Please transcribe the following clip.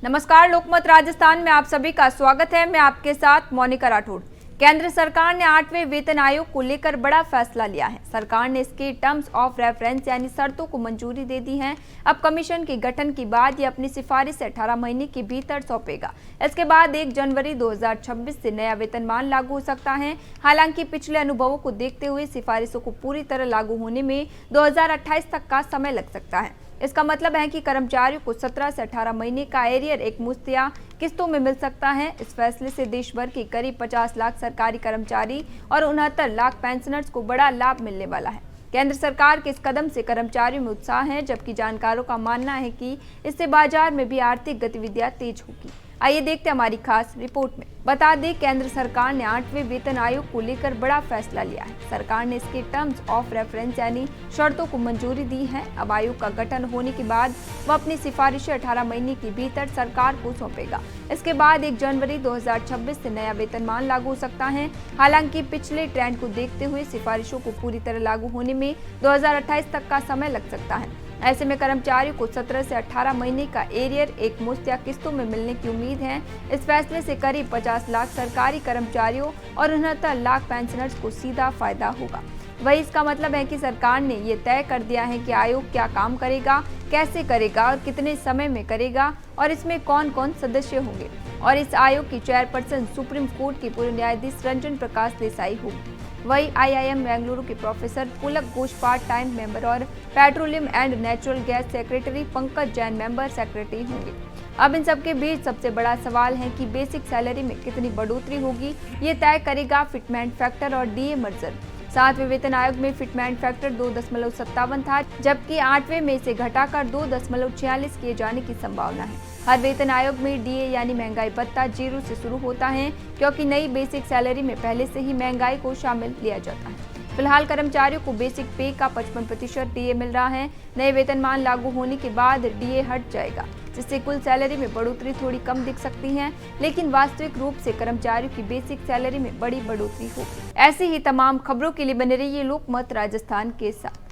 नमस्कार, लोकमत राजस्थान में आप सभी का स्वागत है। मैं आपके साथ मोनिका राठौड़। केंद्र सरकार ने 8वें वेतन आयोग को लेकर बड़ा फैसला लिया है। सरकार ने इसकी टर्म्स ऑफ रेफरेंस यानी शर्तों को मंजूरी दे दी है। अब कमीशन के गठन के बाद ये अपनी सिफारिश 18 महीने के भीतर सौंपेगा। इसके बाद 1 जनवरी 2026 से नया वेतनमान लागू हो सकता है। हालांकि पिछले अनुभवों को देखते हुए सिफारिशों को पूरी तरह लागू होने में 2028 तक का समय लग सकता है। इसका मतलब है कि कर्मचारियों को 17 से 18 महीने का एरियर एक मुश्त या किस्तों में मिल सकता है। इस फैसले से देश भर के करीब 50 लाख सरकारी कर्मचारी और 69 लाख पेंशनर्स को बड़ा लाभ मिलने वाला है। केंद्र सरकार के इस कदम से कर्मचारियों में उत्साह है, जबकि जानकारों का मानना है कि इससे बाजार में भी आर्थिक गतिविधियां तेज होगी। आइए देखते हैं हमारी खास रिपोर्ट में। बता दें, केंद्र सरकार ने 8वें वेतन आयोग को लेकर बड़ा फैसला लिया है। सरकार ने इसके टर्म्स ऑफ रेफरेंस यानी शर्तों को मंजूरी दी है। अब आयोग का गठन होने के बाद वह अपनी सिफारिशें 18 महीने के भीतर सरकार को सौंपेगा। इसके बाद 1 जनवरी 2026 से नया वेतनमान लागू हो सकता है। हालांकि पिछले ट्रेंड को देखते हुए सिफारिशों को पूरी तरह लागू होने में 2028 तक का समय लग सकता है। ऐसे में कर्मचारियों को 17 से 18 महीने का एरियर एक मुश्त या किस्तों में मिलने की उम्मीद है। इस फैसले से करीब 50 लाख सरकारी कर्मचारियों और 69 लाख पेंशनर्स को सीधा फायदा होगा। वही इसका मतलब है कि सरकार ने ये तय कर दिया है कि आयोग क्या काम करेगा, कैसे करेगा और कितने समय में करेगा और इसमें कौन कौन सदस्य होंगे। और इस आयोग की चेयरपर्सन सुप्रीम कोर्ट के पूर्व न्यायाधीश रंजन प्रकाश देसाई होगी। वही IIM बेंगलुरु के प्रोफेसर पुलक घोष पार्ट टाइम मेंबर और petroleum and natural gas secretary Pankaj Jain member secretary होंगे। अब इन सबके बीच सबसे बड़ा सवाल है कि बेसिक सैलरी में कितनी बढ़ोतरी होगी। ये तय करेगा फिटमेंट फैक्टर और DA मर्जर। 7वें वेतन आयोग में फिटमेंट फैक्टर 2.57 था, जबकि 8वें में से घटाकर 2.46 किए जाने की संभावना है। हर वेतन आयोग में DA यानी महंगाई भत्ता 0 से शुरू होता है, क्योंकि नई बेसिक सैलरी में पहले से ही महंगाई को शामिल लिया जाता है। फिलहाल कर्मचारियों को बेसिक पे का 55% DA मिल रहा है। नए वेतनमान लागू होने के बाद DA हट जाएगा, जिससे कुल सैलरी में बढ़ोतरी थोड़ी कम दिख सकती है, लेकिन वास्तविक रूप से कर्मचारियों की बेसिक सैलरी में बड़ी बढ़ोतरी होगी। ऐसी ही तमाम खबरों के लिए बने रहिए लोकमत राजस्थान के साथ।